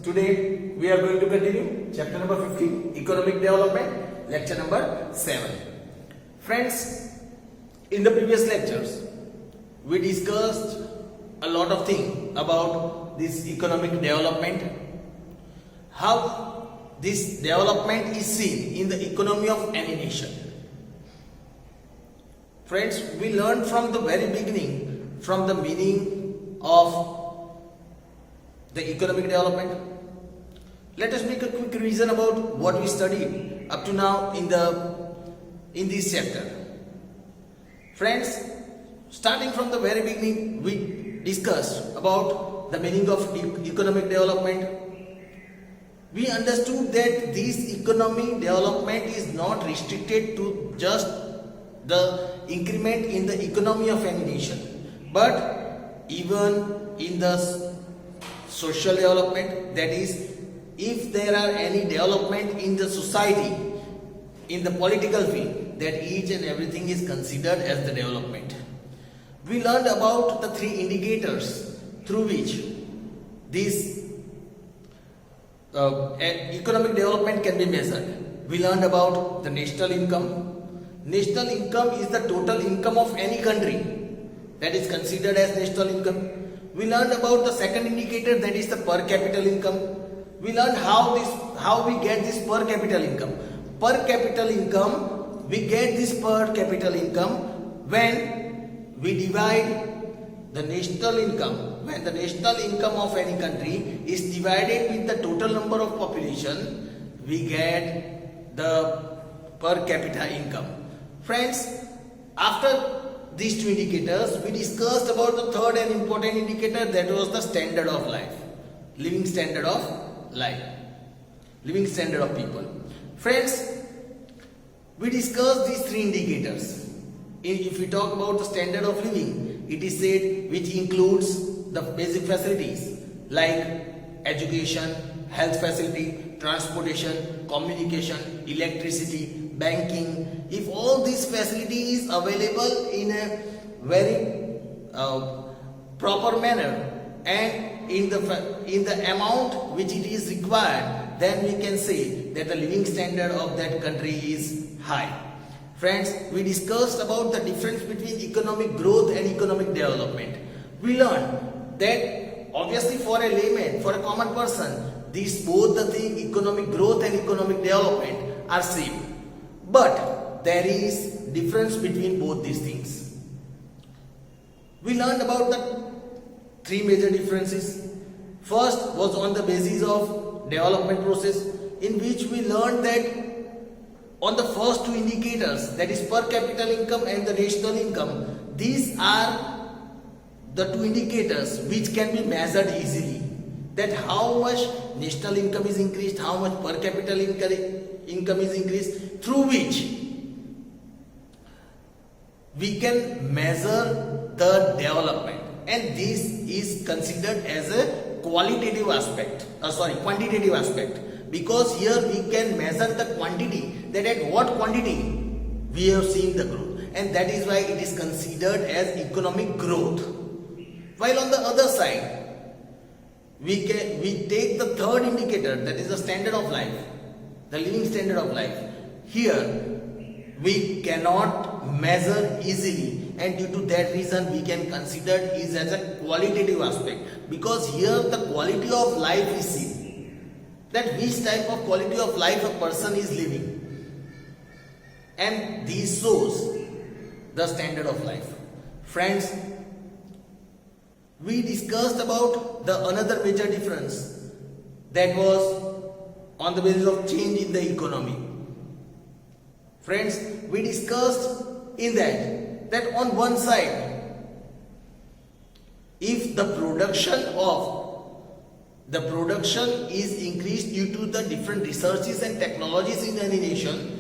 Today we are going to continue chapter number 15, economic development, lecture number 7. Friends, in the previous lectures we discussed a lot of things about this economic development, how this development is seen in the economy of any nation. Friends, we learned from the very beginning from the meaning of the economic development. Let us make a quick revision about what we studied up to now in this chapter. Friends, starting from the very beginning, we discussed about the meaning of economic development. We understood that this economic development is not restricted to just the increment in the economy of any nation, but even in the social development, that is, if there are any development in the society, in the political field, that each and everything is considered as the development. We learned about the 3 indicators through which this economic development can be measured. We learned about the national income. National income is the total income of any country, that is considered as national income. We learned about the second indicator, that is the per capita income. We learned how we get this per capita income. Per capita income, we get this per capita income when we divide the national income. When the national income of any country is divided with the total number of population, we get the per capita income. Friends, after these 2 indicators, we discussed about the third and important indicator, that was the standard of life, living standard of life, living standard of people. Friends, we discussed these 3 indicators. If we talk about the standard of living, it is said which includes the basic facilities like education, health facility, transportation, communication, electricity, banking. If all these facilities available in a very proper manner and in the amount which it is required, then we can say that the living standard of that country is high. Friends, we discussed about the difference between economic growth and economic development. We learned that obviously for a layman, for a common person, these both the things, economic growth and economic development, are same. But there is difference between both these things. We learned about the 3 major differences. First was on the basis of development process, in which we learned that on the first 2 indicators, that is per capita income and the national income, these are the 2 indicators which can be measured easily. That how much national income is increased, how much per capita income is increased, through which we can measure the development, and this is considered as a quantitative aspect, because here we can measure the quantity, that at what quantity we have seen the growth, and that is why it is considered as economic growth. While on the other side, we take the third indicator, that is the standard of life, the living standard of life. Here we cannot measure easily, and due to that reason we can consider it as a qualitative aspect, because here the quality of life is seen, that which type of quality of life a person is living, and this shows the standard of life. Friends, we discussed about the another major difference, that was on the basis of change in the economy. Friends, we discussed in that on one side, if the production is increased due to the different researches and technologies in any nation,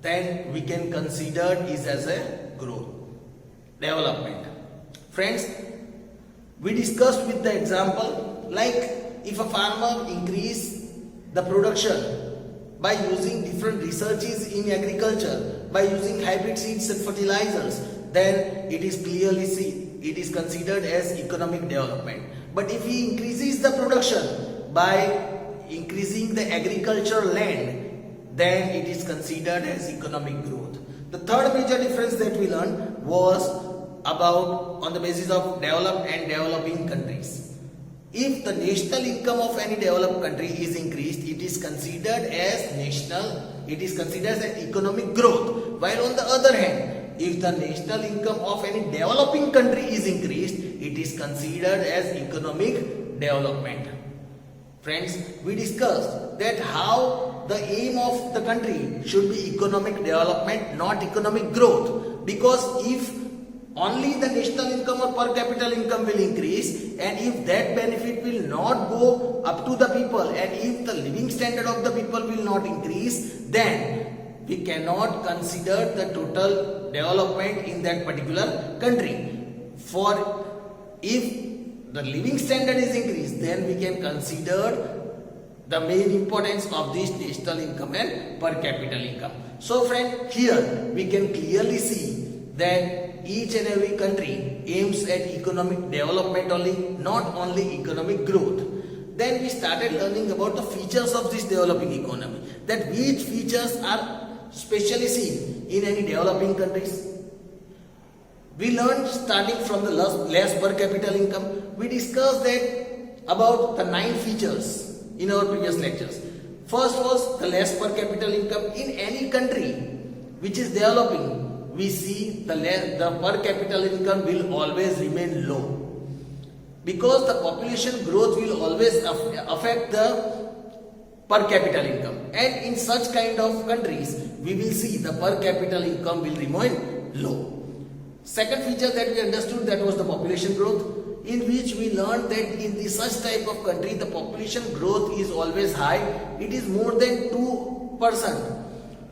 then we can consider it as a growth, development. Friends, we discussed with the example, like if a farmer increase the production by using different researches in agriculture, by using hybrid seeds and fertilizers, then it is clearly seen, it is considered as economic development. But if he increases the production by increasing the agricultural land, then it is considered as economic growth. The third major difference that we learned was about on the basis of developed and developing countries. If the national income of any developed country is increased, it is considered as economic growth. While on the other hand, if the national income of any developing country is increased, it is considered as economic development. Friends, we discussed that how the aim of the country should be economic development, not economic growth. Because if only the national income or per capita income will increase, and if that benefit will not go up to the people, and if the living standard of the people will not increase, then we cannot consider the total development in that particular country. For if the living standard is increased, then we can consider the main importance of this national income and per capita income. So friend, here we can clearly see that each and every country aims at economic development only, not only economic growth. Then we started learning about the features of this developing economy, that which features are specially seen in any developing countries. We learned starting from the less per capita income. We discussed that about the 9 features in our previous lectures. First was the less per capita income. In any country which is developing, we see the per capita income will always remain low, because the population growth will always affect the per capita income, and in such kind of countries we will see the per capita income will remain low. Second feature that we understood, that was the population growth, in which we learned that in such type of country the population growth is always high. It is more than 2%,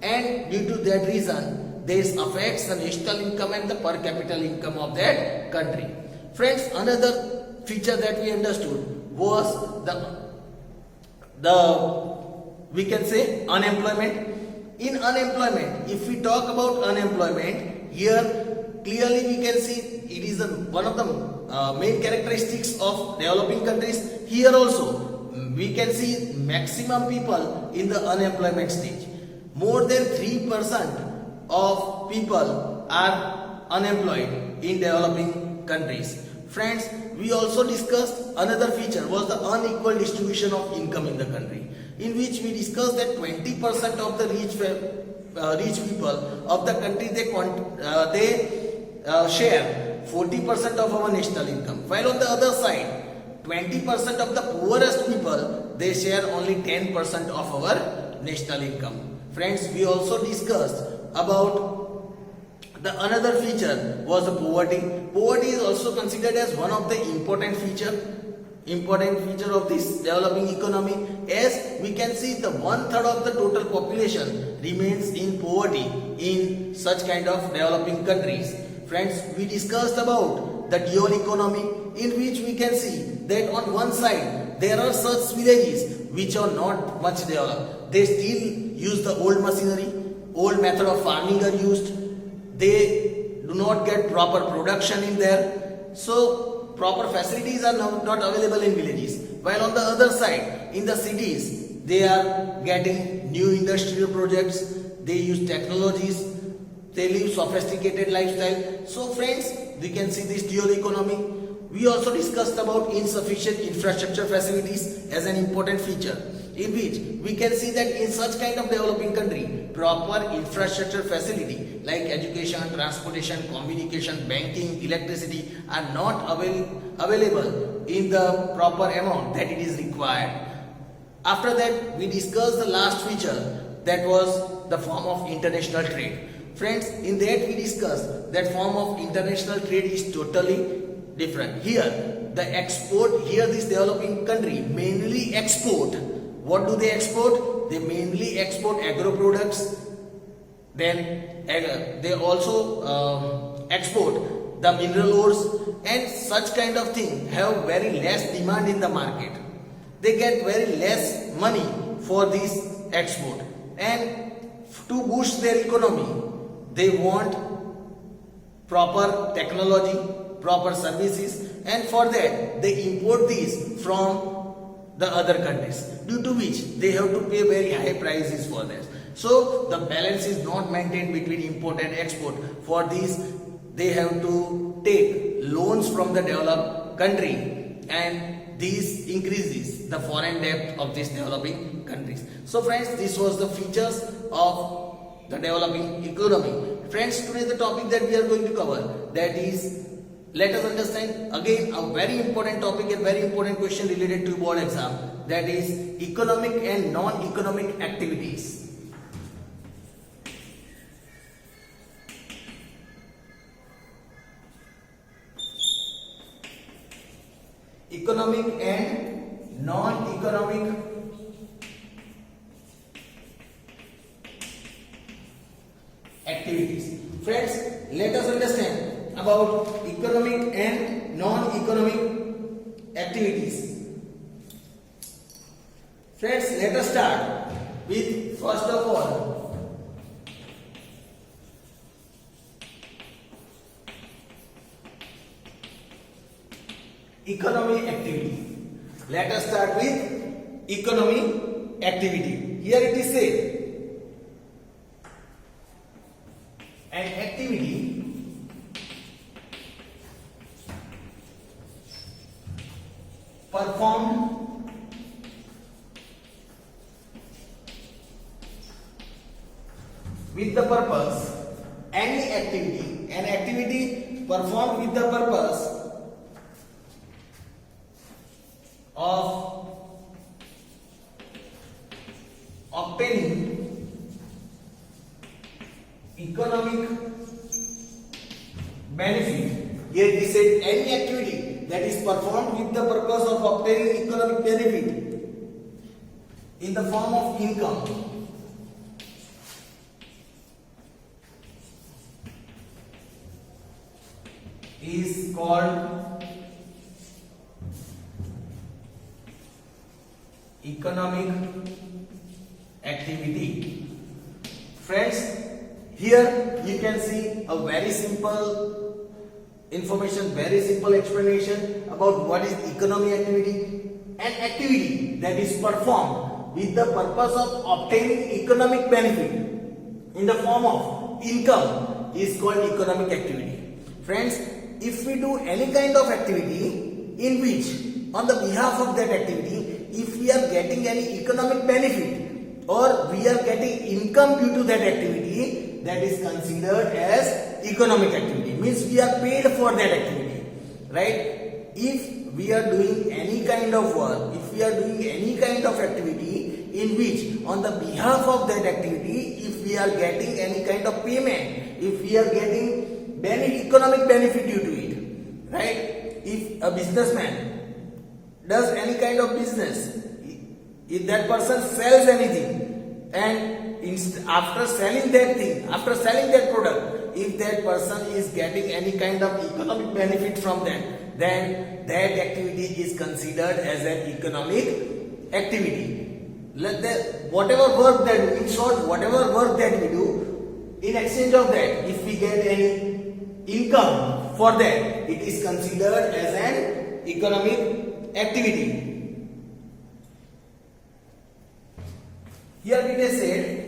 and due to that reason this affects the national income and the per capita income of that country. Friends, another feature that we understood was the we can say unemployment. In unemployment, if we talk about unemployment, here clearly we can see it is one of the main characteristics of developing countries. Here also we can see maximum people in the unemployment stage. More than 3% of people are unemployed in developing countries. Friends, we also discussed another feature was the unequal distribution of income in the country, in which we discussed that 20% of the rich people of the country they share 40% of our national income, while on the other side 20% of the poorest people they share only 10% of our national income. Friends, we also discussed about the another feature was the poverty. Poverty is also considered as one of the important feature of this developing economy, as we can see the 1/3 of the total population remains in poverty in such kind of developing countries. Friends, we discussed about the dual economy, in which we can see that on one side there are such villages which are not much developed. They still use the old machinery, old method of farming are used. They do not get proper production in there. So proper facilities are not available in villages. While on the other side, in the cities, they are getting new industrial projects. They use technologies. They live sophisticated lifestyle. So friends, we can see this dual economy. We also discussed about insufficient infrastructure facilities as an important feature, in which we can see that in such kind of developing country, proper infrastructure facility like education, transportation, communication, banking, electricity are not available in the proper amount that it is required. After that, we discussed the last feature, that was the form of international trade. Friends, in that we discussed that form of international trade is totally different. Here, this developing country mainly export. What do they export? They mainly export agro products. Then they also export the mineral ores, and such kind of thing have very less demand in the market. They get very less money for this export, and to boost their economy, they want proper technology, proper services, and for that they import these from the other countries, due to which they have to pay very high prices for this. So the balance is not maintained between import and export. For this they have to take loans from the developed country, and this increases the foreign debt of these developing countries. So friends, this was the features of the developing economy. Friends, today the topic that we are going to cover, that is, let us understand again a very important topic and very important question related to board exam, that is economic and non-economic activities. Economic and non-economic activities. Friends, let us understand about economic and non-economic activities. Friends, let us start with first of all economic activity. Let us start with economic activity. Here it is said, an activity performed with the purpose, an activity performed with the purpose of obtaining economic benefit. Here it is said, any activity that is performed with the purpose of obtaining economic benefit in the form of income is called economic activity. Friends, here you can see a very simple information, very simple explanation about what is economic activity. An activity that is performed with the purpose of obtaining economic benefit in the form of income is called economic activity. Friends, if we do any kind of activity in which on the behalf of that activity, if we are getting any economic benefit or we are getting income due to that activity, that is considered as economic activity. Means we are paid for that activity, right? If we are doing any kind of work, if we are doing any kind of activity in which on the behalf of that activity, if we are getting any kind of payment, if we are getting economic benefit due to it, right? If a businessman does any kind of business, if that person sells anything, and after selling that thing, after selling that product, if that person is getting any kind of economic benefit from that, then that activity is considered as an economic activity. Whatever work that, in short, whatever work that we do, in exchange of that, if we get any income for that, it is considered as an economic activity. Here it is said,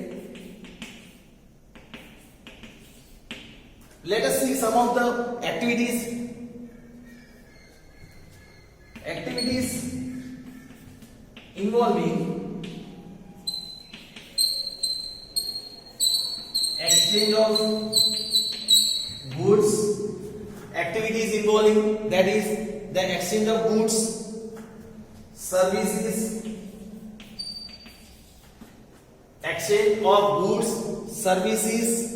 let us see some of the activities involving exchange of goods, activities involving, that is, the exchange of goods, services, exchange of goods, services,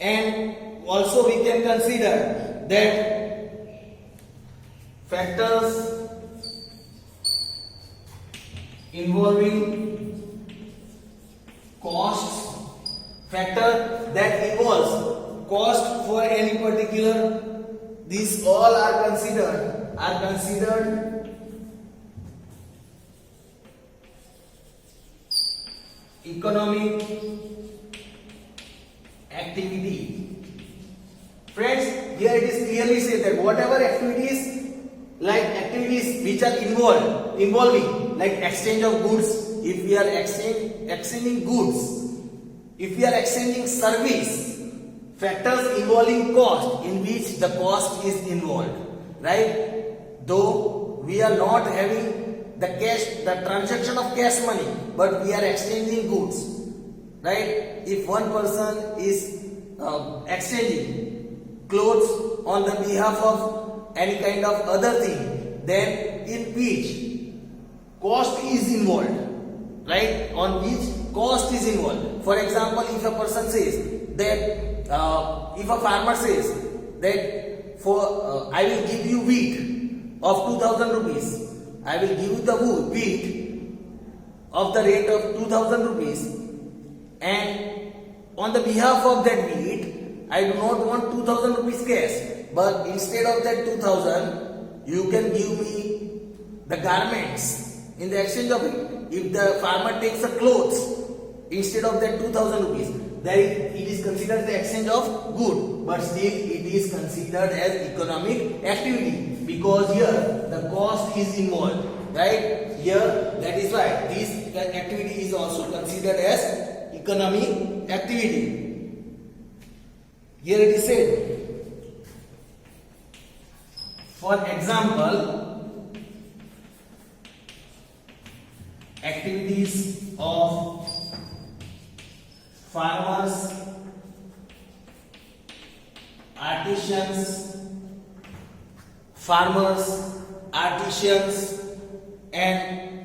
and also we can consider that factors involving costs, factor that involves cost for any particular, these all are considered economic activity. Friends, here it is clearly said that whatever activities which are involving like exchange of goods, if we are exchanging goods, if we are exchanging service, factors involving cost, in which the cost is involved, right? Though we are not having the transaction of cash money, but we are exchanging goods, right? If one person is exchanging clothes on the behalf of any kind of other thing, then in which cost is involved, right? On which cost is involved. For example, if a person says that, if a farmer says that for I will give you wheat of 2000 rupees, I will give you the wheat of the rate of 2000 rupees, and on the behalf of that wheat, I do not want 2000 rupees cash, but instead of that 2000, you can give me the garments in the exchange of it. If the farmer takes the clothes instead of that 2000 rupees, then it is considered the exchange of good, but still it is considered as economic activity, because here the cost is involved, right? Here, that is why this activity is also considered as economic activity. Here it is said, for example, activities of farmers, artisans, and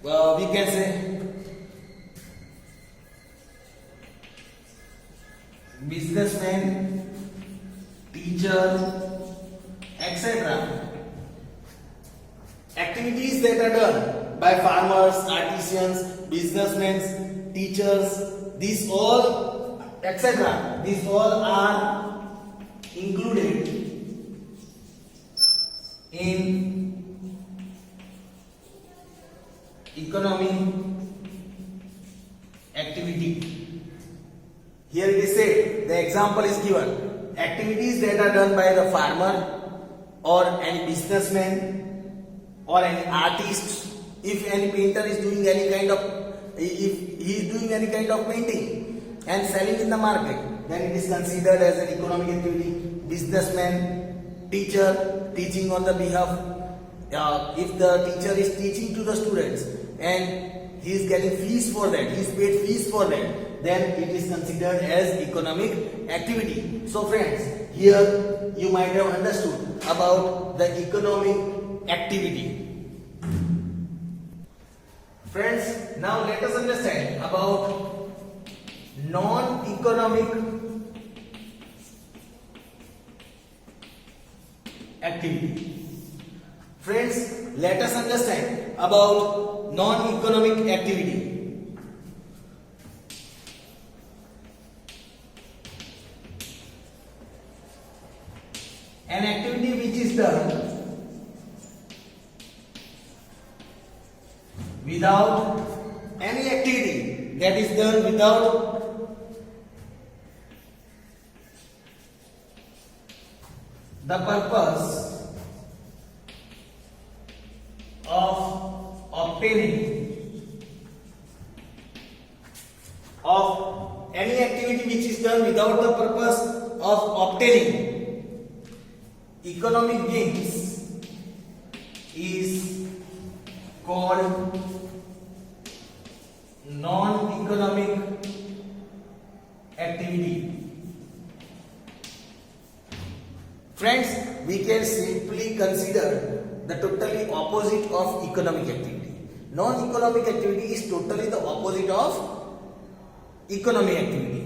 we can say businessmen, teacher, etc. Activities that are done by farmers, artisans, businessmen, teachers, these all etc. These all are included in economic activity. Here it is said, the example is given, activities that are done by the farmer or any businessman or any artist. If any painter is doing any kind of, if he is doing any kind of painting and selling in the market, then it is considered as an economic activity. Businessman, teacher, teaching on the behalf, if the teacher is teaching to the students and he is getting fees for that, he is paid fees for that, then it is considered as economic activity. So friends, here you might have understood about the economic activity. Friends, now let us understand about non-economic activity. Friends, let us understand about non-economic activity. An activity which is done without any activity that is done without the purpose of obtaining of any activity which is done without the purpose of obtaining economic gains is called non-economic activity. Friends, we can simply consider the totally opposite of economic activity. Non-economic activity is totally the opposite of economic activity.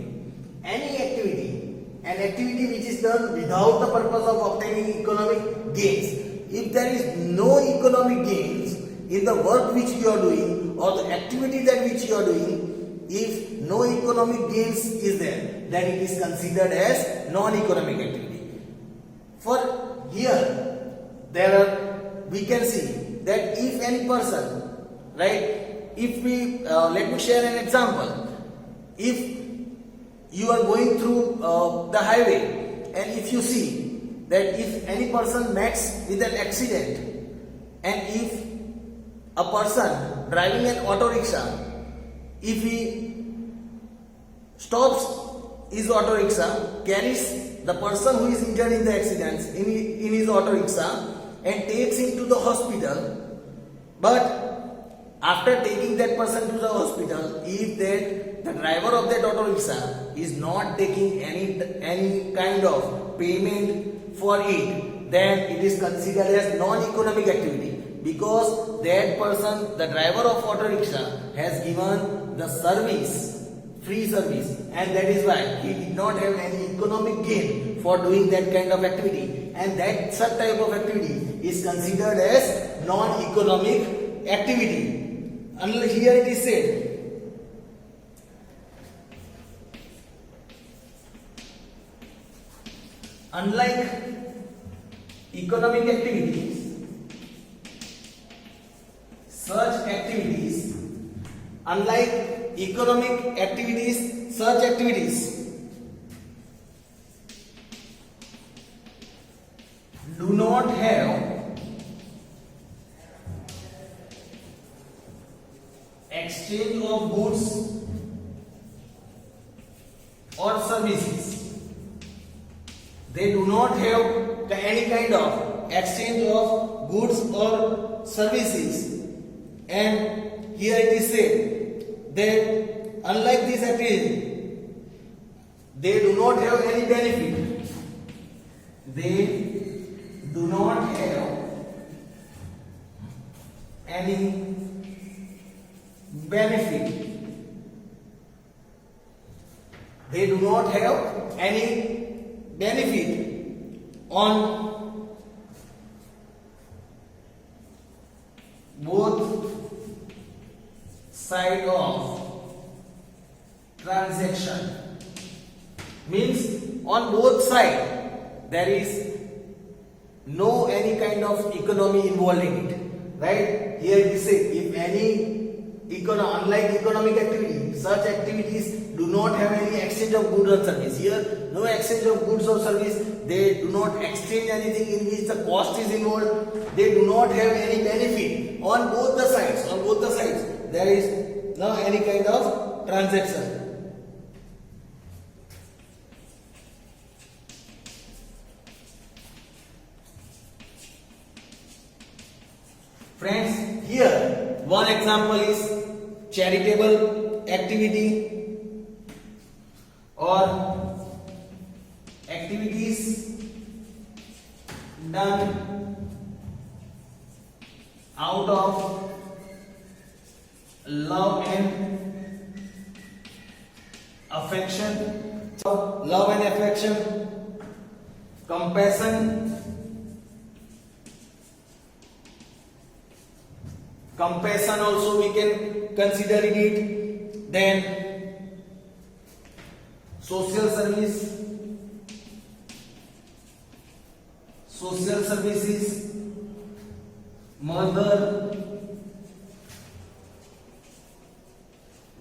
An activity which is done without the purpose of obtaining economic gains. If there is no economic gains in the work which you are doing or the activity that which you are doing, if no economic gains is there, then it is considered as non-economic activity. For here, we can see that if any person, right, if we, let me share an example. If you are going through the highway and if you see that if any person meets with an accident, and if a person driving an auto rickshaw, if he stops his auto rickshaw, carries the person who is injured in the accident in his auto rickshaw and takes him to the hospital, but after taking that person to the hospital, if that the driver of that auto rickshaw is not taking any kind of payment for it, then it is considered as non-economic activity, because that person, the driver of auto rickshaw, has given the service, free service, and that is why he did not have any economic gain for doing that kind of activity, and that such type of activity is considered as non-economic activity. Unless here it is said, unlike economic activities, such activities do not have exchange of goods or services. They do not have any kind of exchange of goods or services. And here it is said that unlike this activity, they do not have any benefit. They do not have any benefit. They do not have any benefit on both side of transaction. Means on both side there is no any kind of economy involved in it, right? Here we say if any unlike economic activity, such activities do not have any exchange of goods or service. Here no exchange of goods or service. They do not exchange anything in which the cost is involved. They do not have any benefit on both the sides. On both the sides there is no any kind of transaction. Friends, here one example is charitable activity or activities done out of love and affection. Love and affection, compassion. Compassion also we can consider in it. Then social service, social services, mother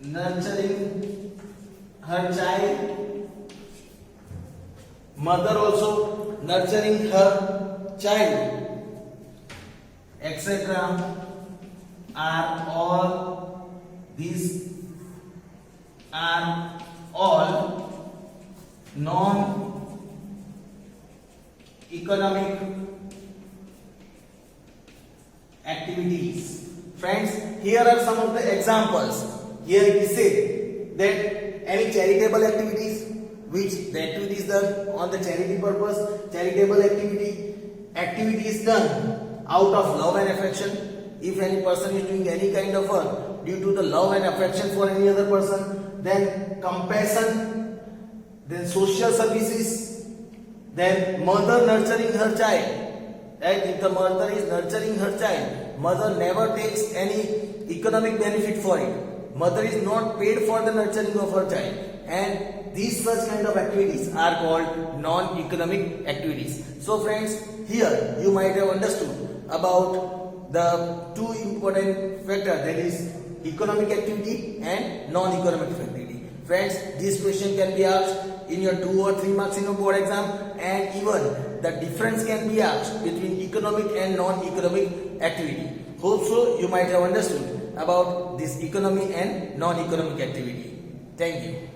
nurturing her child, mother also nurturing her child, etc. are all non-economic activities. Friends, here are some of the examples. Here it is said that any charitable activities, which the activity is done on the charity purpose, charitable activity is done out of love and affection. If any person is doing any kind of work due to the love and affection for any other person, then compassion, then social services, then mother nurturing her child. Right? If the mother is nurturing her child, mother never takes any economic benefit for it. Mother is not paid for the nurturing of her child. And these such kind of activities are called non-economic activities. So friends, here you might have understood about the two important factors, that is economic activity and non-economic activity. Friends, this question can be asked in your 2 or 3 marks in your board exam, and even the difference can be asked between economic and non-economic activity. Hope so you might have understood about this economic and non-economic activity. Thank you.